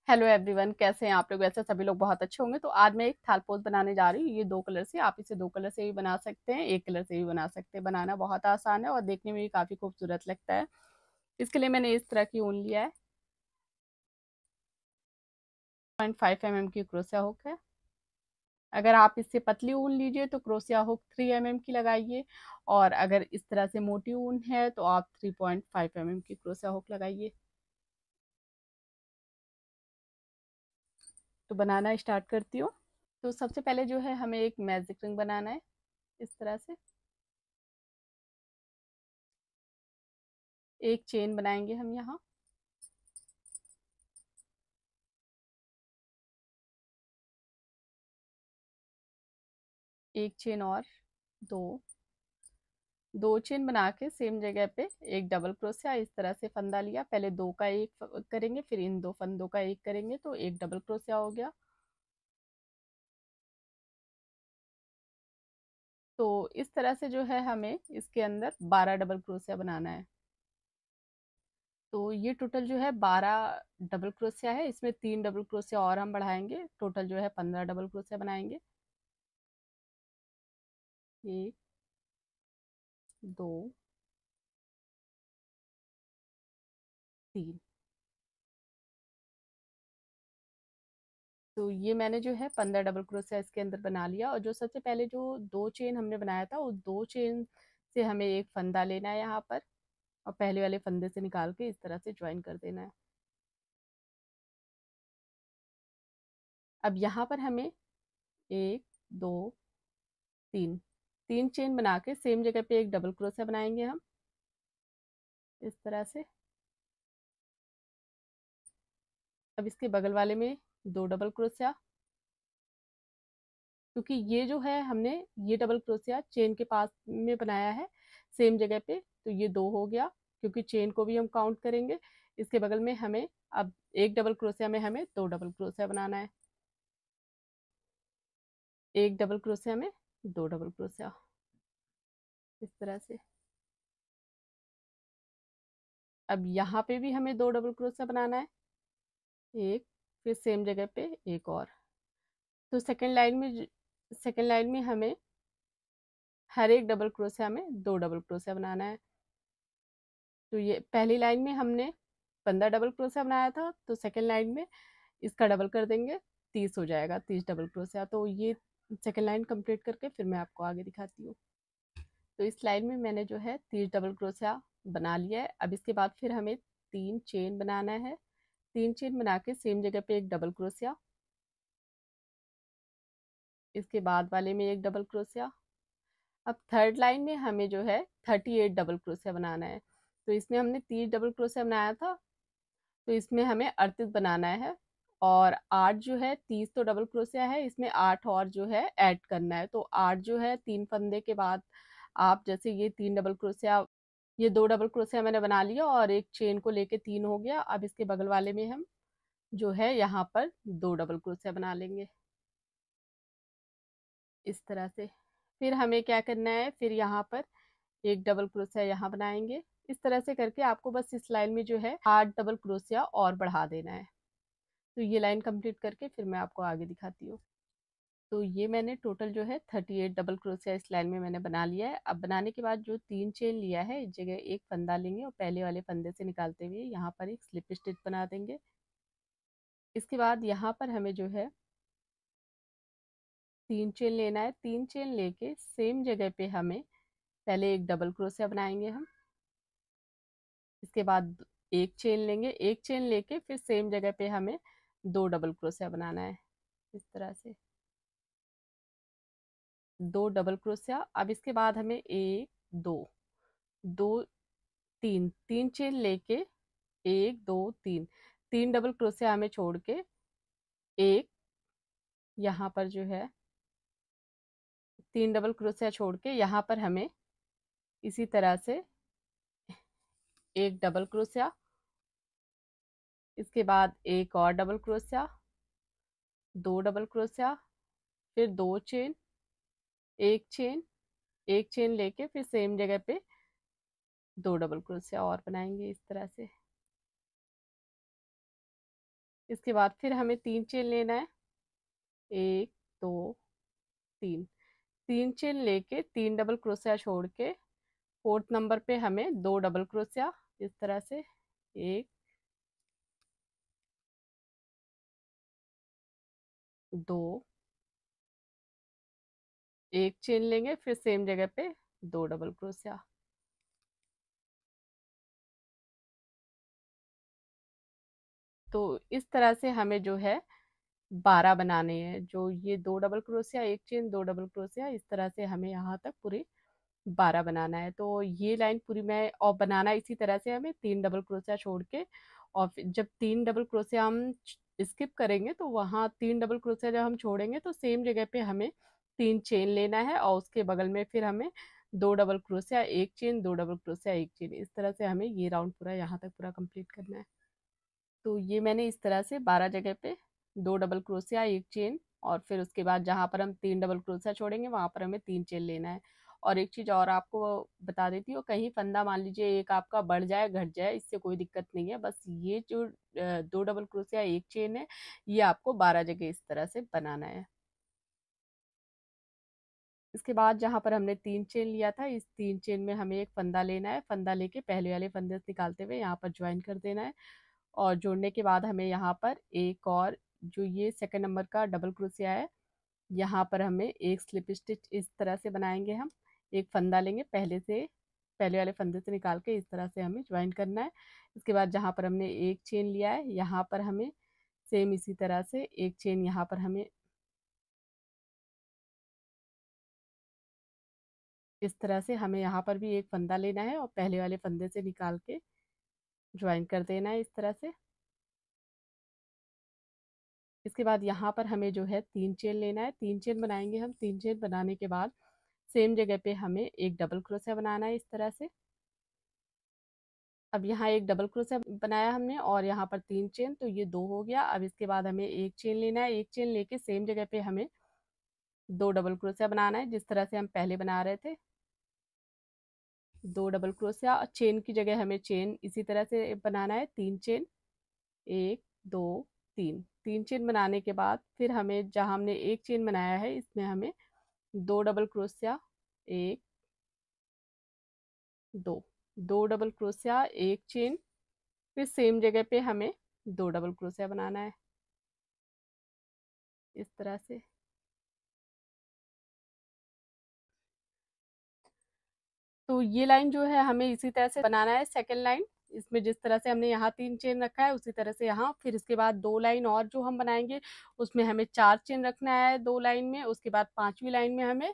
Hello everyone, कैसे हैं आप लोग। वैसे सभी लोग बहुत अच्छे होंगे। तो आज मैं एक थाल पोज बनाने जा रही हूँ। ये दो कलर से, आप इसे दो कलर से भी बना सकते हैं, एक कलर से भी बना सकते हैं। बनाना बहुत आसान है और देखने में भी काफ़ी खूबसूरत लगता है। इसके लिए मैंने इस तरह की ऊन लिया है। 0.5 mm की क्रोशिया हुक है। अगर आप इससे पतली ऊन लीजिए तो क्रोशिया हुक 3 mm की लगाइए, और अगर इस तरह से मोटी ऊन है तो आप 3.5 mm की क्रोशिया हुक लगाइए। तो बनाना स्टार्ट करती हूँ। तो सबसे पहले जो है हमें एक मैजिक रिंग बनाना है। इस तरह से एक चेन बनाएंगे हम यहाँ। एक चेन और, दो, दो चेन बना के सेम जगह पे एक डबल क्रोशिया इस तरह से फंदा लिया। पहले दो का एक करेंगे, फिर इन दो फंदों का एक करेंगे, तो एक डबल क्रोशिया हो गया। तो इस तरह से जो है हमें इसके अंदर 12 डबल क्रोशिया बनाना है। तो ये टोटल जो है 12 डबल क्रोशिया है। इसमें 3 डबल क्रोशिया और हम बढ़ाएंगे, टोटल जो है 15 डबल क्रोशिया बनाएंगे। एक, दो, तीन। तो ये मैंने जो है 15 डबल क्रोशिया इसके अंदर बना लिया। और जो सबसे पहले जो दो चेन हमने बनाया था, उस दो चेन से हमें एक फंदा लेना है यहाँ पर, और पहले वाले फंदे से निकाल के इस तरह से ज्वाइन कर देना है। अब यहाँ पर हमें एक, दो, तीन, तीन चेन बना के सेम जगह पे एक डबल क्रोशिया बनाएंगे हम, इस तरह से। अब इसके बगल वाले में दो डबल क्रोशिया, क्योंकि ये जो है हमने ये डबल क्रोशिया चेन के पास में बनाया है सेम जगह पे, तो ये दो हो गया, क्योंकि चेन को भी हम काउंट करेंगे। इसके बगल में हमें अब एक डबल क्रोशिया में हमें दो डबल क्रोशिया बनाना है। एक डबल क्रोशिया में दो डबल क्रोशिया, इस तरह से। अब यहाँ पे भी हमें दो डबल क्रोशिया बनाना है, एक, फिर सेम जगह पे एक और। तो सेकेंड लाइन में हमें हर एक डबल क्रोशिया में दो डबल क्रोशिया बनाना है। तो ये पहली लाइन में हमने 15 डबल क्रोशिया बनाया था, तो सेकेंड लाइन में इसका डबल कर देंगे, 30 हो जाएगा, 30 डबल क्रोशिया। तो ये सेकेंड लाइन कंप्लीट करके फिर मैं आपको आगे दिखाती हूँ। तो इस लाइन में मैंने जो है 30 डबल क्रोशिया बना लिया है। अब इसके बाद फिर हमें तीन चेन बनाना है। तीन चेन बना के सेम जगह पे एक डबल क्रोशिया, इसके बाद वाले में एक डबल क्रोशिया। अब थर्ड लाइन में हमें जो है 38 डबल क्रोशिया बनाना है। तो इसमें हमने 30 डबल क्रोशिया बनाया था, तो इसमें हमें 38 बनाना है। और आठ जो है, 30 तो डबल क्रोशिया है, इसमें आठ और जो है ऐड करना है। तो आठ जो है तीन फंदे के बाद, आप जैसे ये तीन डबल क्रोशिया, ये दो डबल क्रोशिया मैंने बना लिया और एक चेन को लेके तीन हो गया। अब इसके बगल वाले में हम जो है यहाँ पर दो डबल क्रोशिया बना लेंगे, इस तरह से। फिर हमें क्या करना है, फिर यहाँ पर एक डबल क्रोशिया यहाँ बनाएंगे। इस तरह से करके आपको बस इस लाइन में जो है 8 डबल क्रोशिया और बढ़ा देना है। तो ये लाइन कंप्लीट करके फिर मैं आपको आगे दिखाती हूँ। तो ये मैंने टोटल जो है 38 डबल क्रोशिया इस लाइन में मैंने बना लिया है। अब बनाने के बाद जो तीन चेन लिया है, इस जगह एक फंदा लेंगे और पहले वाले फंदे से निकालते हुए यहाँ पर एक स्लिप स्टिच बना देंगे। इसके बाद यहाँ पर हमें जो है तीन चेन लेना है। तीन चेन लेके सेम जगह पे हमें पहले एक डबल क्रोशिया बनाएंगे हम। इसके बाद एक चेन लेंगे, एक चेन लेके फिर सेम जगह पे हमें दो डबल क्रोशिया बनाना है, इस तरह से। दो डबल क्रोशिया। अब इसके बाद हमें एक, दो, दो, तीन, तीन चेन लेके एक, दो, तीन, तीन डबल क्रोशिया हमें छोड़ के एक, यहाँ पर जो है तीन डबल क्रोशिया छोड़ के यहाँ पर हमें इसी तरह से एक डबल क्रोशिया, इसके बाद एक और डबल क्रोशिया, दो डबल क्रोशिया, फिर दो चेन, एक चेन, एक चेन लेके फिर सेम जगह पे दो डबल क्रोशिया और बनाएंगे, इस तरह से। इसके बाद फिर हमें 3 चेन लेना है, 1 2 3। 3 चेन लेके 3 डबल क्रोशिया छोड़ के फोर्थ नंबर पे हमें 2 डबल क्रोशिया इस तरह से, 1 2, 1 चेन लेंगे, फिर सेम जगह पे 2 डबल क्रोशिया। तो इस तरह से हमें जो है 12 बनाने हैं। जो ये 2 double crochet, 1 chain, 2 double crochet, इस तरह से हमें यहाँ तक पूरे 12 बनाना है। तो ये लाइन पूरी मैं और बनाना इसी तरह से हमें 3 डबल क्रोशिया छोड़ के, और फिर जब 3 डबल क्रोशिया हम स्किप करेंगे तो वहाँ 3 डबल क्रोशिया जब हम छोड़ेंगे तो सेम जगह पे हमें 3 चेन लेना है, और उसके बगल में फिर हमें 2 double crochet, 1 chain, 2 double crochet, 1 chain, इस तरह से हमें ये राउंड पूरा यहाँ तक पूरा कंप्लीट करना है। तो ये मैंने इस तरह से 12 जगह पे 2 डबल क्रोशिया, 1 चेन, और फिर उसके बाद जहाँ पर हम 3 डबल क्रोशिया छोड़ेंगे वहां पर हमें 3 चेन लेना है। और एक चीज और आपको बता देती हूँ, कहीं फंदा मान लीजिए एक आपका बढ़ जाए घट जाए, इससे कोई दिक्कत नहीं है। बस ये जो 2 डबल क्रोशिया, 1 चेन है, ये आपको 12 जगह इस तरह से बनाना है। इसके बाद जहाँ पर हमने 3 चेन लिया था, इस 3 चेन में हमें एक फंदा लेना है। फंदा लेके पहले वाले फंदे से निकालते हुए यहाँ पर ज्वाइन कर देना है, और जोड़ने के बाद हमें यहाँ पर एक और जो ये सेकंड नंबर का डबल क्रोशिया है, यहाँ पर हमें एक स्लिप स्टिच इस तरह से बनाएंगे। हम एक फंदा लेंगे, पहले वाले फंदे से निकाल के इस तरह से हमें ज्वाइन करना है। इसके बाद जहाँ पर हमने एक चेन लिया है, यहाँ पर हमें सेम इसी तरह से एक चेन यहाँ पर हमें इस तरह से हमें यहाँ पर भी एक फंदा लेना है, और पहले वाले फंदे से निकाल के ज्वाइन कर देना है इस तरह से। इसके बाद यहाँ पर हमें जो है 3 चेन लेना है, 3 चेन बनाएंगे हम। 3 चेन बनाने के बाद सेम जगह पे हमें एक डबल क्रोशिया बनाना है इस तरह से। अब यहाँ एक डबल क्रोशिया बनाया हमने, और यहाँ पर 3 चेन, तो ये 2 हो गया। अब इसके बाद हमें एक चेन लेना है, एक चेन लेके सेम जगह पे हमें 2 डबल क्रोशिया बनाना है, जिस तरह से हम पहले बना रहे थे। 2 डबल क्रोशिया, चेन की जगह हमें चेन इसी तरह से बनाना है, 3 चेन, 1 2 3। 3 चेन बनाने के बाद फिर हमें जहाँ हमने एक चेन बनाया है, इसमें हमें 2 डबल क्रोशिया, 1 2, 2 डबल क्रोशिया, एक चेन, फिर सेम जगह पे हमें 2 डबल क्रोशिया बनाना है इस तरह से। तो ये लाइन जो है हमें इसी तरह से बनाना है, सेकेंड लाइन। इसमें जिस तरह से हमने यहाँ 3 चेन रखा है, उसी तरह से यहाँ, फिर इसके बाद 2 लाइन और जो हम बनाएंगे उसमें हमें 4 चेन रखना है 2 लाइन में। उसके बाद 5वीं लाइन में हमें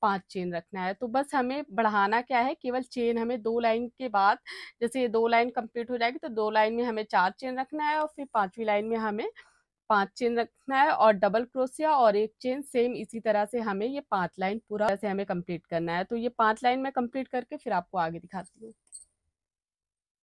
5 चेन रखना है। तो बस हमें बढ़ाना क्या है, केवल चेन हमें 2 लाइन के बाद, जैसे ये 2 लाइन कंप्लीट हो जाएगी तो 2 लाइन में हमें 4 चेन रखना है, और फिर 5वीं लाइन में हमें 5 चेन रखना है, और डबल क्रोशिया और एक चेन, सेम इसी तरह से हमें ये 5 लाइन पूरा से हमें कंप्लीट करना है। तो ये 5 लाइन में कंप्लीट करके फिर आपको आगे दिखाती हूँ।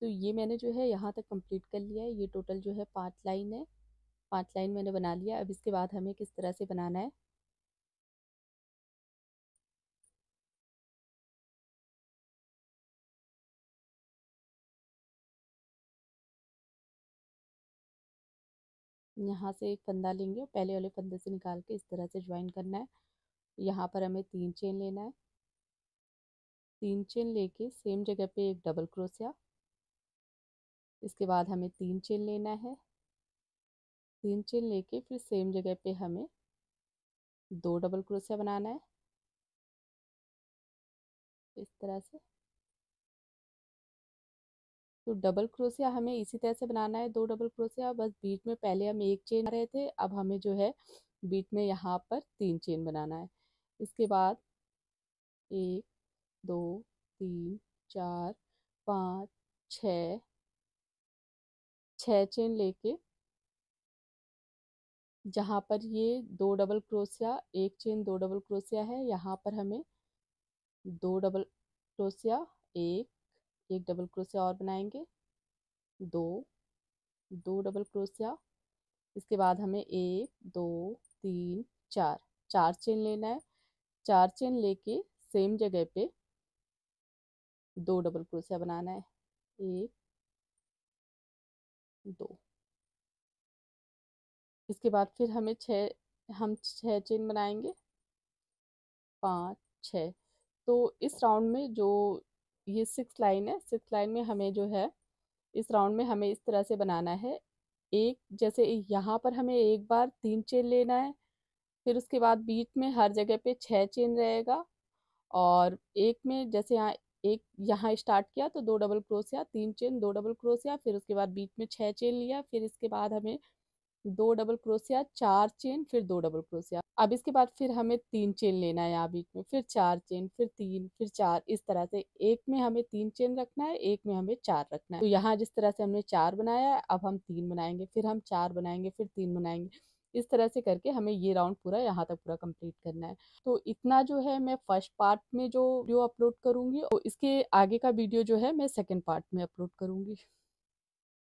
तो ये मैंने जो है यहाँ तक कंप्लीट कर लिया है। ये टोटल जो है 5 लाइन है, 5 लाइन मैंने बना लिया। अब इसके बाद हमें किस तरह से बनाना है, यहाँ से एक फंदा लेंगे और पहले वाले फंदे से निकाल के इस तरह से ज्वाइन करना है। यहाँ पर हमें 3 चेन लेना है, 3 चेन लेके सेम जगह पे एक डबल क्रोशिया। इसके बाद हमें 3 चेन लेना है, 3 चेन लेके फिर सेम जगह पे हमें 2 डबल क्रोशिया बनाना है इस तरह से। तो डबल क्रोशिया हमें इसी तरह से बनाना है, 2 डबल क्रोशिया। बस बीच में पहले हम एक चेन रहे थे, अब हमें जो है बीच में यहाँ पर 3 चेन बनाना है। इसके बाद 1 2 3 4 5 6, 6 चेन लेके जहाँ पर ये 2 डबल क्रोशिया, एक चेन, 2 डबल क्रोशिया है, यहाँ पर हमें 2 डबल क्रोशिया, एक डबल क्रोशिया और बनाएंगे, 2 2 डबल क्रोशिया। इसके बाद हमें 1 2 3 4, 4 चेन लेना है, 4 चेन लेके सेम जगह पे 2 डबल क्रोशिया बनाना है, 1 2। इसके बाद फिर हम 6 चेन बनाएंगे, 5 6। तो इस राउंड में जो ये 6 लाइन है, 6 लाइन में हमें जो है इस राउंड में हमें इस तरह से बनाना है। एक जैसे यहाँ पर हमें एक बार 3 चेन लेना है, फिर उसके बाद बीच में हर जगह पे 6 चेन रहेगा, और एक में जैसे यहाँ स्टार्ट किया तो 2 double crochet, 3 chain, 2 double crochet, फिर उसके बाद बीच में 6 चेन लिया, फिर इसके बाद हमें 2 डबल क्रोशिया, 4 चेन, फिर 2 डबल क्रोशिया। अब इसके बाद फिर हमें 3 चेन लेना है यहाँ बीच में, फिर 4 चेन, फिर 3, फिर 4, इस तरह से एक में हमें 3 चेन रखना है, एक में हमें 4 रखना है। तो यहाँ जिस तरह से हमने 4 बनाया है, अब हम 3 बनाएंगे, फिर हम 4 बनाएंगे, फिर 3 बनाएंगे। इस तरह से करके हमें ये राउंड पूरा यहाँ तक पूरा कंप्लीट करना है। तो इतना जो है मैं फर्स्ट पार्ट में जो वीडियो अपलोड करूंगी, और इसके आगे का वीडियो जो है मैं सेकंड पार्ट में अपलोड करूंगी।